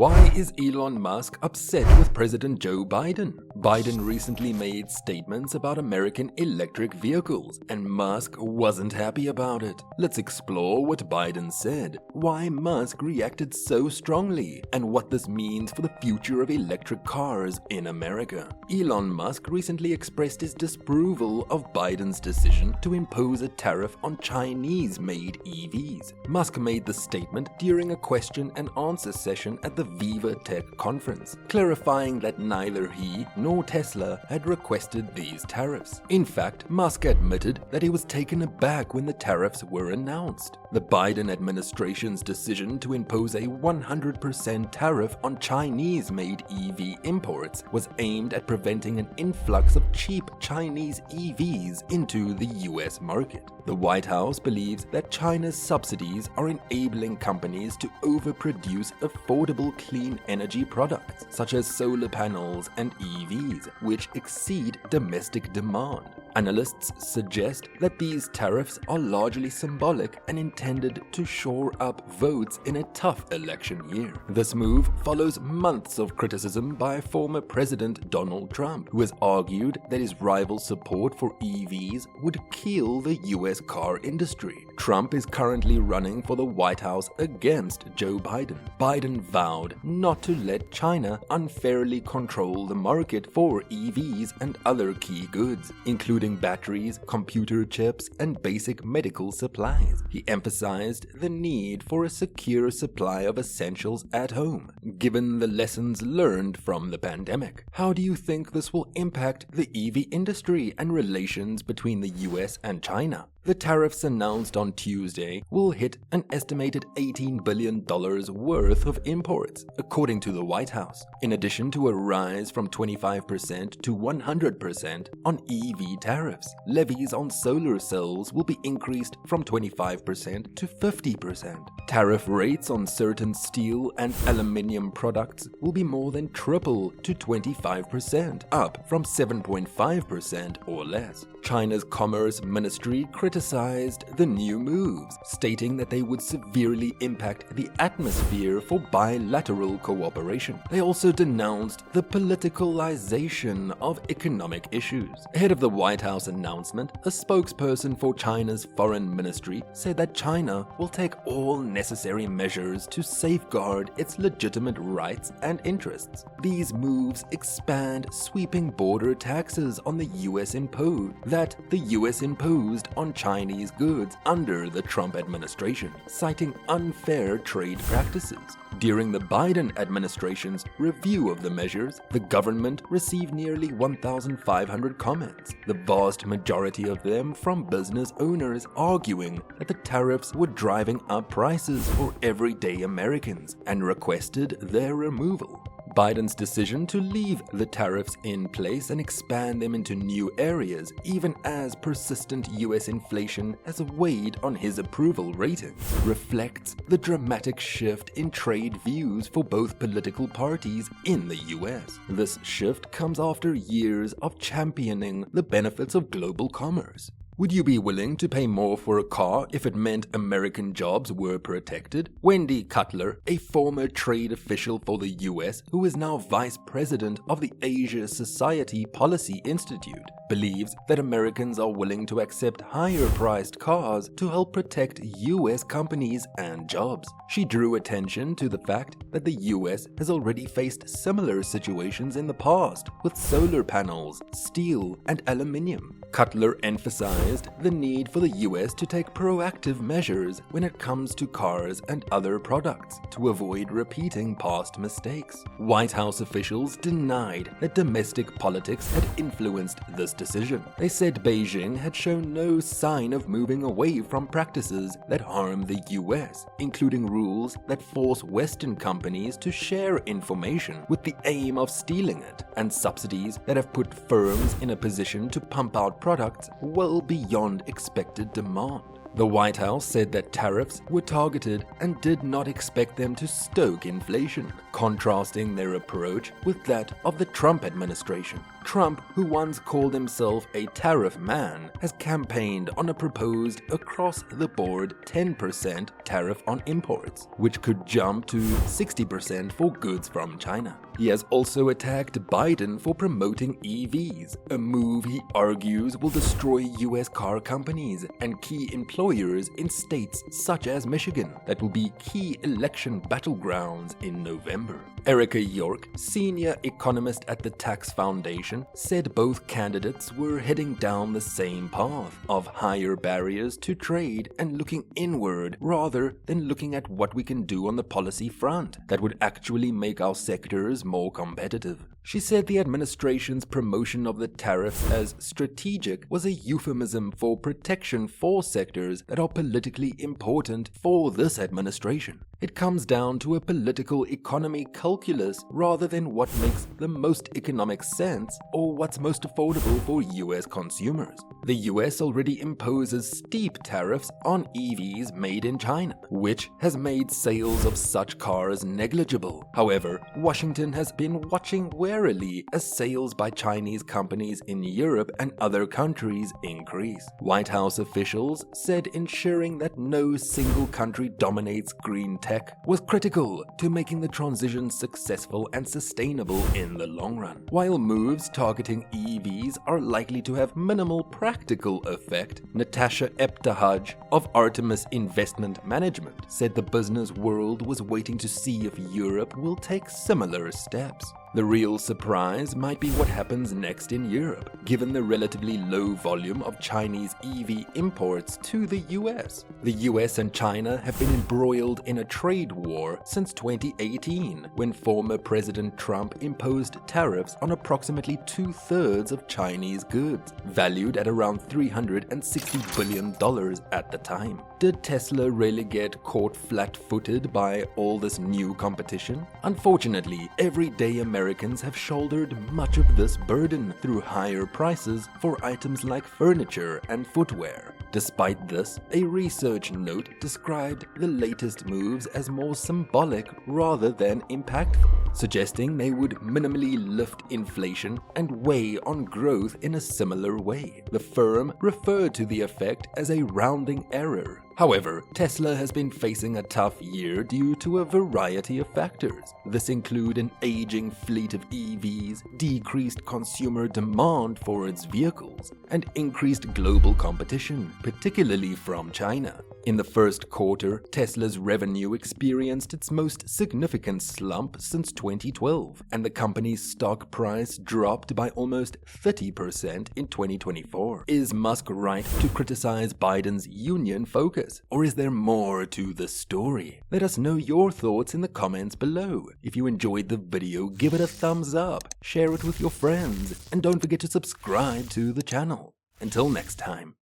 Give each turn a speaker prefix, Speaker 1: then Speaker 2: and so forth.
Speaker 1: Why is Elon Musk upset with President Joe Biden? Biden recently made statements about American electric vehicles, and Musk wasn't happy about it. Let's explore what Biden said, why Musk reacted so strongly, and what this means for the future of electric cars in America. Elon Musk recently expressed his disapproval of Biden's decision to impose a tariff on Chinese-made EVs. Musk made the statement during a question-and-answer session at the Viva Tech conference, clarifying that neither he nor Tesla had requested these tariffs. In fact, Musk admitted that he was taken aback when the tariffs were announced. The Biden administration's decision to impose a 100% tariff on Chinese-made EV imports was aimed at preventing an influx of cheap Chinese EVs into the US market. The White House believes that China's subsidies are enabling companies to overproduce affordable clean energy products, such as solar panels and EVs, which exceed domestic demand. Analysts suggest that these tariffs are largely symbolic and intended to shore up votes in a tough election year. This move follows months of criticism by former President Donald Trump, who has argued that his rival support for EVs would kill the US car industry. Trump is currently running for the White House against Joe Biden. Biden vowed not to let China unfairly control the market for EVs and other key goods, including batteries, computer chips, and basic medical supplies. He emphasized the need for a secure supply of essentials at home, given the lessons learned from the pandemic. How do you think this will impact the EV industry and relations between the US and China? The tariffs announced on Tuesday will hit an estimated $18 billion worth of imports, according to the White House, in addition to a rise from 25% to 100% on EV tariffs. Levies on solar cells will be increased from 25% to 50%. Tariff rates on certain steel and aluminium products will be more than triple to 25%, up from 7.5% or less. China's Commerce Ministry criticized the new moves, stating that they would severely impact the atmosphere for bilateral cooperation. They also denounced the politicalization of economic issues. Ahead of the White House announcement, a spokesperson for China's foreign ministry said that China will take all necessary measures to safeguard its legitimate rights and interests. These moves expand sweeping border taxes on the US imposed on Chinese goods under the Trump administration, citing unfair trade practices. During the Biden administration's review of the measures, the government received nearly 1,500 comments, the vast majority of them from business owners arguing that the tariffs were driving up prices for everyday Americans and requested their removal. Biden's decision to leave the tariffs in place and expand them into new areas, even as persistent US inflation has weighed on his approval rating, reflects the dramatic shift in trade views for both political parties in the US. This shift comes after years of championing the benefits of global commerce. Would you be willing to pay more for a car if it meant American jobs were protected? Wendy Cutler, a former trade official for the US who is now vice president of the Asia Society Policy Institute, believes that Americans are willing to accept higher-priced cars to help protect US companies and jobs. She drew attention to the fact that the US has already faced similar situations in the past with solar panels, steel, and aluminium. Cutler emphasized the need for the US to take proactive measures when it comes to cars and other products to avoid repeating past mistakes. White House officials denied that domestic politics had influenced this decision. They said Beijing had shown no sign of moving away from practices that harm the US, including rules that force Western companies to share information with the aim of stealing it, and subsidies that have put firms in a position to pump out products well beyond expected demand. The White House said that tariffs were targeted and did not expect them to stoke inflation, contrasting their approach with that of the Trump administration. Trump, who once called himself a tariff man, has campaigned on a proposed across-the-board 10% tariff on imports, which could jump to 60% for goods from China. He has also attacked Biden for promoting EVs, a move he argues will destroy US car companies and key employers in states such as Michigan that will be key election battlegrounds in November. Erica York, senior economist at the Tax Foundation, said both candidates were heading down the same path of higher barriers to trade and looking inward rather than looking at what we can do on the policy front that would actually make our sectors more competitive. She said the administration's promotion of the tariffs as strategic was a euphemism for protection for sectors that are politically important for this administration. It comes down to a political economy calculus rather than what makes the most economic sense or what's most affordable for US consumers. The US already imposes steep tariffs on EVs made in China, which has made sales of such cars negligible. However, Washington has been watching warily as sales by Chinese companies in Europe and other countries increase. White House officials said ensuring that no single country dominates green tech was critical to making the transition successful and sustainable in the long run. While moves targeting EVs are likely to have minimal practical effect, Natasha Eptahaj of Artemis Investment Management said the business world was waiting to see if Europe will take similar steps. The real surprise might be what happens next in Europe, given the relatively low volume of Chinese EV imports to the US. The US and China have been embroiled in a trade war since 2018, when former President Trump imposed tariffs on approximately 2/3 of Chinese goods, valued at around $360 billion at the time. Did Tesla really get caught flat-footed by all this new competition? Unfortunately, everyday Americans have shouldered much of this burden through higher prices for items like furniture and footwear. Despite this, a research note described the latest moves as more symbolic rather than impactful, suggesting they would minimally lift inflation and weigh on growth in a similar way. The firm referred to the effect as a rounding error. However, Tesla has been facing a tough year due to a variety of factors. This include an aging fleet of EVs, decreased consumer demand for its vehicles, and increased global competition, particularly from China. In the first quarter, Tesla's revenue experienced its most significant slump since 2012, and the company's stock price dropped by almost 30% in 2024. Is Musk right to criticize Biden's union focus, or is there more to the story? Let us know your thoughts in the comments below. If you enjoyed the video, give it a thumbs up, share it with your friends, and don't forget to subscribe to the channel. Until next time.